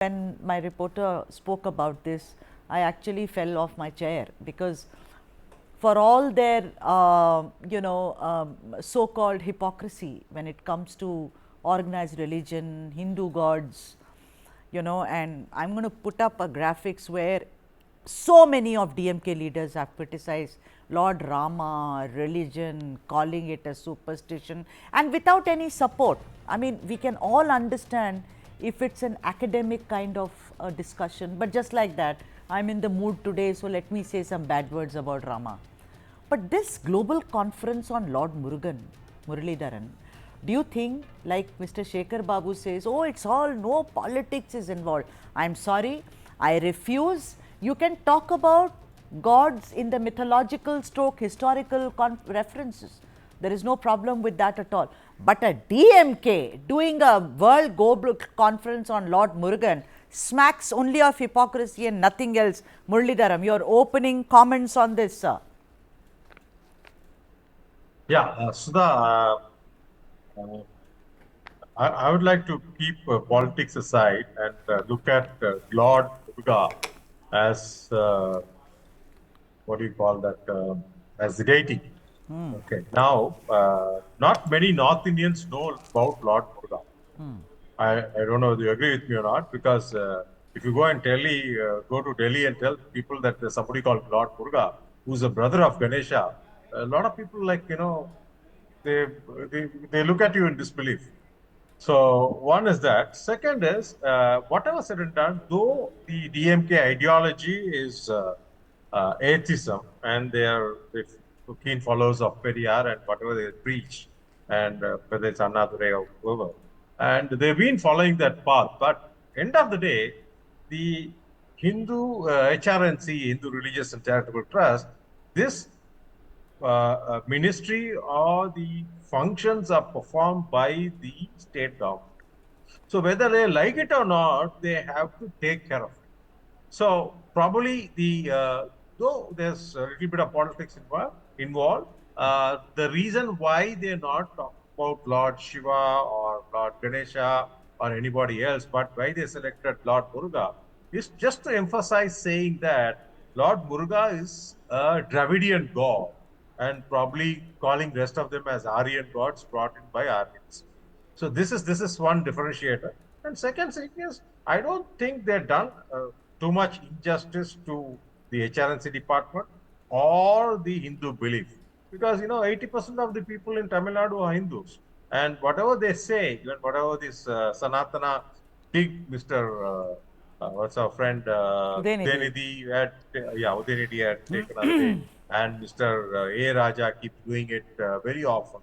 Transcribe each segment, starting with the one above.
when my reporter spoke about this, I actually fell off my chair, because for all their so-called hypocrisy when it comes to organized religion, Hindu gods, and I am going to put up a graphics where so many of DMK leaders have criticized Lord Rama, religion, calling it a superstition, and without any support. I mean, we can all understand if it's an academic kind of discussion, but just like that, I'm in the mood today, so let me say some bad words about Rama. But this global conference on Lord Murugan, Muralidharan, do you think, like Mr. Shekhar Babu says, oh, it's all, no politics is involved? I'm sorry, I refuse. You can talk about gods in the mythological stroke historical references. There is no problem with that at all. But a DMK doing a world global conference on Lord Murugan smacks only of hypocrisy and nothing else. Muralidharan, your opening comments on this, sir. Yeah, Sudha, I would like to keep politics aside and look at Lord Muruga as what do you call that? As the deity. Okay. Now, not many North Indians know about Lord Muruga. I don't know if you agree with me or not, because if you go and go to Delhi and tell people that there's somebody called Lord Muruga, who's a brother of Ganesha, a lot of people they, they look at you in disbelief. So one is that. Second is, whatever said and done, though the DMK ideology is atheism, and they are keen followers of Periyar and whatever they preach, and whether it's Annadurai or whoever, and they've been following that path. But end of the day, the Hindu HRNC, Hindu Religious and Charitable Trust, this ministry or the functions are performed by the state government. So whether they like it or not, they have to take care of it. So probably though there's a little bit of politics involved, the reason why they're not talking about Lord Shiva or Lord Ganesha or anybody else, but why they selected Lord Muruga is just to emphasize saying that Lord Muruga is a Dravidian god, and probably calling rest of them as Aryan gods brought in by Aryans. So this is one differentiator. And second thing is, I don't think they've done too much injustice to the HRNC department or the Hindu belief, because 80% of the people in Tamil Nadu are Hindus, and whatever they say, even whatever this Sanatana big Mr. What's our friend Udayanidhi had, Udayanidhi had taken away, and Mr. A. Raja keeps doing it very often.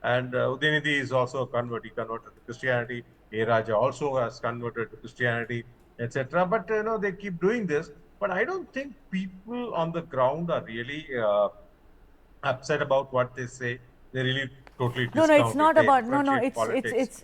And Udayanidhi is also converted. He converted to Christianity. A. Raja also has converted to Christianity, etc. But they keep doing this. But I don't think people on the ground are really upset about what they say. They really totally discount No, it's not about,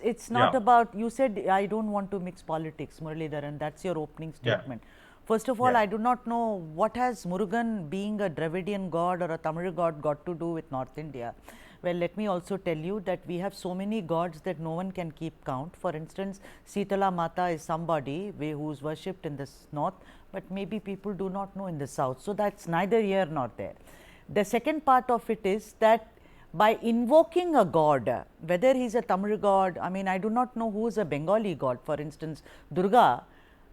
it's not about, you said I don't want to mix politics, Muralidharan, that's your opening statement. First of all, I do not know what has Murugan being a Dravidian god or a Tamil god got to do with North India. Well, let me also tell you that we have so many gods that no one can keep count. For instance, Sitala Mata is somebody who is worshipped in the north, but maybe people do not know in the south. So that's neither here nor there. The second part of it is that by invoking a god, whether he is a Tamil god, I mean, I do not know who is a Bengali god. For instance, Durga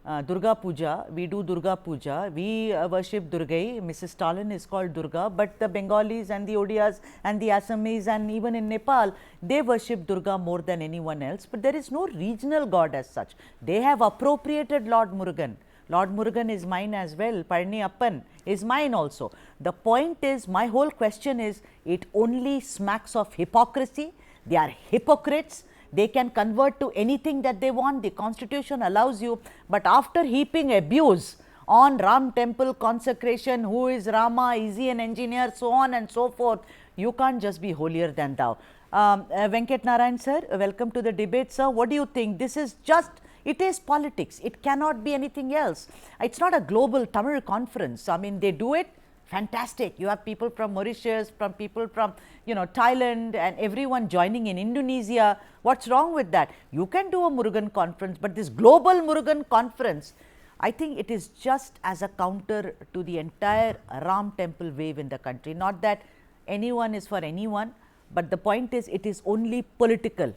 Puja, we do Durga Puja, we worship Durgai. Mrs. Stalin is called Durga, but the Bengalis and the Odias and the Assamese and even in Nepal, they worship Durga more than anyone else, but there is no regional god as such. They have appropriated Lord Murugan. Lord Murugan is mine as well, Parni Appan is mine also. The point is, my whole question is, it only smacks of hypocrisy. They are hypocrites. They can convert to anything that they want. The constitution allows you, but after heaping abuse on Ram temple consecration, who is Rama, is he an engineer, so on and so forth, you can't just be holier than thou. Venkat Narayan sir, welcome to the debate, sir. What do you think? This is just, it is politics. It cannot be anything else. It's not a global Tamil conference. I mean, they do it Fantastic. You have people from Mauritius, from people from, Thailand and everyone joining in Indonesia. What's wrong with that? You can do a Murugan conference, but this global Murugan conference, I think it is just as a counter to the entire Ram temple wave in the country. Not that anyone is for anyone, but the point is it is only political.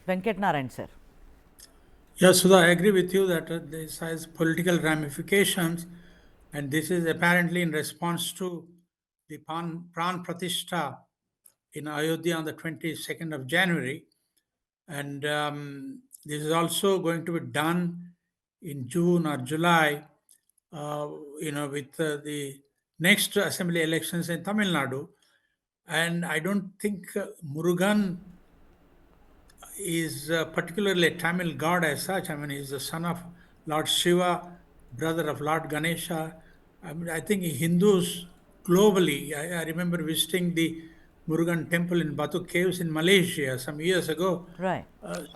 Venkat Narayan sir. Yes, Sudha, I agree with you that this has political ramifications, and this is apparently in response to the Pran Pratishtha in Ayodhya on the 22nd of January. And this is also going to be done in June or July, with the next assembly elections in Tamil Nadu. And I don't think Murugan is particularly a Tamil god as such. I mean, he's the son of Lord Shiva, brother of Lord Ganesha. I mean, I think Hindus globally, I remember visiting the Murugan temple in Batu Caves in Malaysia some years ago. Right.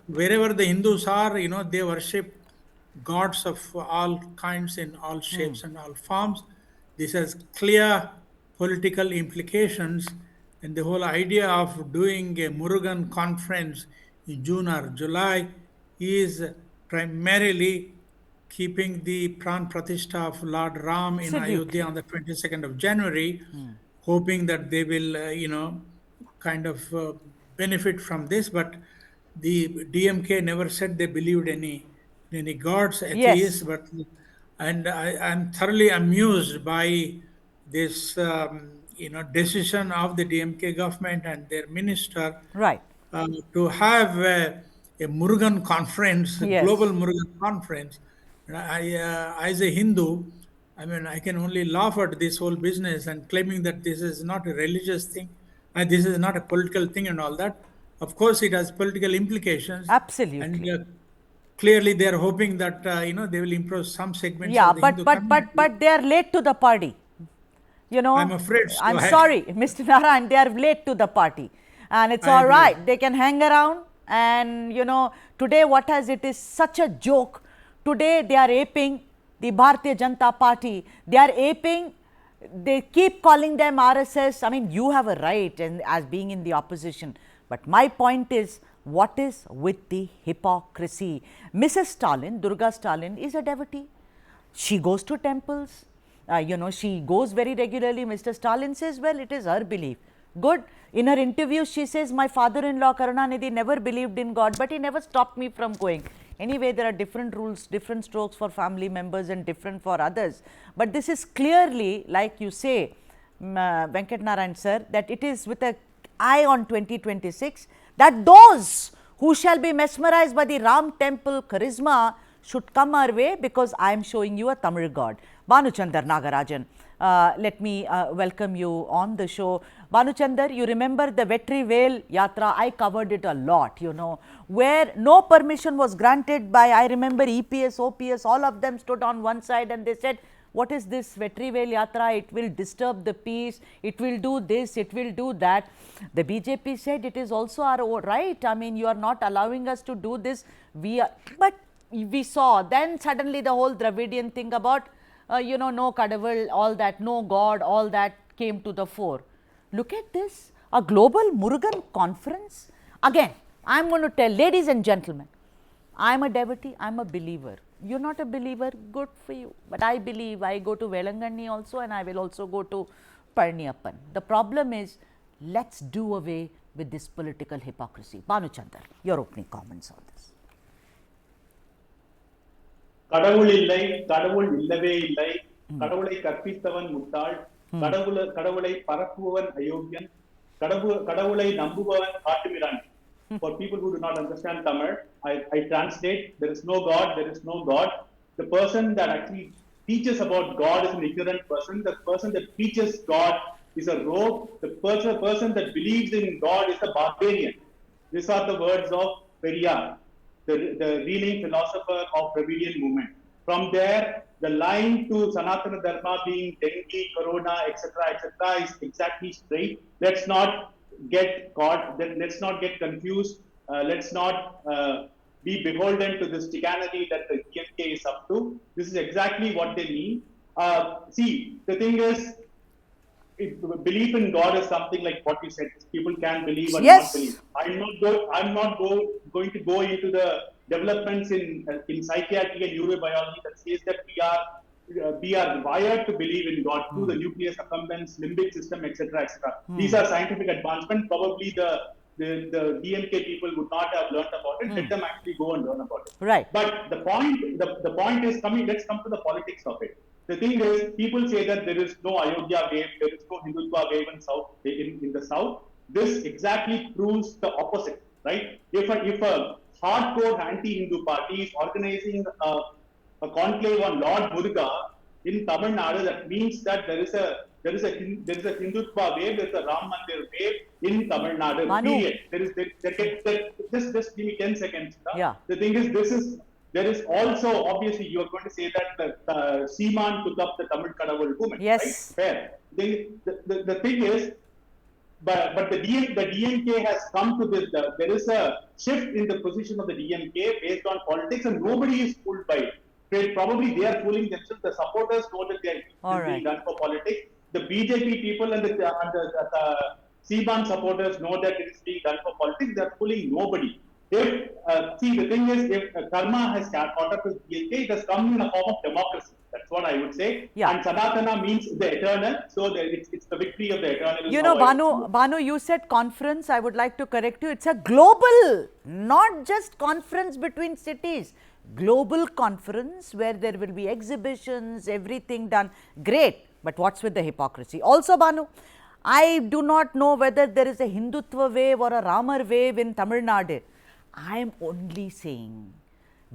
Wherever the Hindus are, they worship gods of all kinds in all shapes and all forms. This has clear political implications, and the whole idea of doing a Murugan conference in June or July is primarily keeping the Pran Pratishtha of Lord Ram in Ayodhya on the 22nd of January, hoping that they will, kind of benefit from this. But the DMK never said they believed any gods, atheists, Yes. and I'm thoroughly amused by this, decision of the DMK government and their minister Right. to have a Murugan conference, a global Yes. Murugan conference. As a Hindu, I mean, I can only laugh at this whole business and claiming that this is not a religious thing and this is not a political thing and all that. Of course, it has political implications. Absolutely. And clearly, they are hoping that they will improve some segments Yeah, of the Hindu community. but they are late to the party. I'm afraid so. I'm sorry, Mr. Narayan, they are late to the party, and it's all right. They can hang around, and today it is such a joke. Today they are aping the Bharatiya Janata Party. They are aping. They keep calling them RSS. I mean, you have a right, and as being in the opposition. But my point is, what is with the hypocrisy? Mrs. Stalin, Durga Stalin, is a devotee. She goes to temples. She goes very regularly. Mr. Stalin says, well, it is her belief. Good. In her interview, she says, my father-in-law Karunanidhi never believed in God, but he never stopped me from going. Anyway, there are different rules, different strokes for family members and different for others. But this is clearly, like you say, Venkat Narayan sir, that it is with an eye on 2026, that those who shall be mesmerized by the Ram temple charisma should come our way, because I am showing you a Tamil god. Bhanuchander Nagarajan, let me welcome you on the show. Bhanuchander, you remember the Vetri Veil Yatra? I covered it a lot, where no permission was granted by, I remember EPS, OPS, all of them stood on one side and they said, what is this Vetri Veil Yatra? It will disturb the peace, it will do this, it will do that. The BJP said it is also our right. I mean, you are not allowing us to do this. But we saw then suddenly the whole Dravidian thing about, no Kadavul, all that, no God, all that came to the fore. Look at this, a global Murugan conference. Again, I am going to tell, ladies and gentlemen, I am a devotee, I am a believer. You are not a believer, good for you. But I believe, I go to Velanganni also, and I will also go to Parniyappan. The problem is, let's do away with this political hypocrisy. Bhanuchander, your opening comments on this. கடவுள் இல்லை, கடவுள் இல்லவே இல்லை, கடவுளை கற்பித்தவன் முட்டாள், கடவுளை பரப்புவன் அயோக்கியன், கடவுளை நம்புபவன் காட்டுமிரான். For people who do not understand Tamil, I translate, there is no God, there is no God. The person that actually teaches about God is an ignorant person. The person that teaches God is a rogue. The person that believes in God is a barbarian. These are the words of Periyar, the reigning philosopher of Dravidian movement. From there, the line to Sanatana Dharma being dengue, corona, etc., is exactly straight. Let's not get caught, let's not get confused, let's not be beholden to this chicanery that the DMK is up to. This is exactly what they mean. See, the thing is, belief in God is something like what you said. People can believe or Yes. not believe. Going to go into the developments in psychiatry and neurobiology that says that we are wired to believe in God through the nucleus accumbens, limbic system, etc., etc. These are scientific advancements. Probably the DMK people would not have learned about it. Let them actually go and learn about it. Right. But the point is coming. Let's come to the politics of it. The thing is, people say that there is no Ayodhya wave, there is no Hindutva wave in the south. This exactly proves the opposite, right? If a hardcore anti-Hindu party is organizing a conclave on Lord Muruga in Tamil Nadu, that means that there is a Hindutva wave, there is a Ram Mandir wave in Tamil Nadu. Period. Just give me 10 seconds. Yeah. The thing is, there is also, obviously, you are going to say that the Seaman took up the Tamil Kadavul movement. Yes. Right? Fair. The thing is, but the DMK has come to this. There is a shift in the position of the DMK based on politics, and nobody is fooled by it. Probably they are fooling themselves. The supporters know that they are being done for politics. The BJP people and the Seaman supporters know that it is being done for politics. They are fooling nobody. If the thing is, if karma has caught up with DMK, it has come in a form of democracy. That's what I would say. Yeah. And Sanatana means the eternal. So it's the victory of the eternal. You know, Bhanu, you said conference. I would like to correct you. It's a global, not just conference between cities. Global conference where there will be exhibitions, everything done. Great. But what's with the hypocrisy? Also, Bhanu, I do not know whether there is a Hindutva wave or a Ramar wave in Tamil Nadu. I am only saying,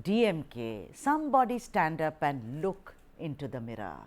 DMK, somebody stand up and look into the mirror.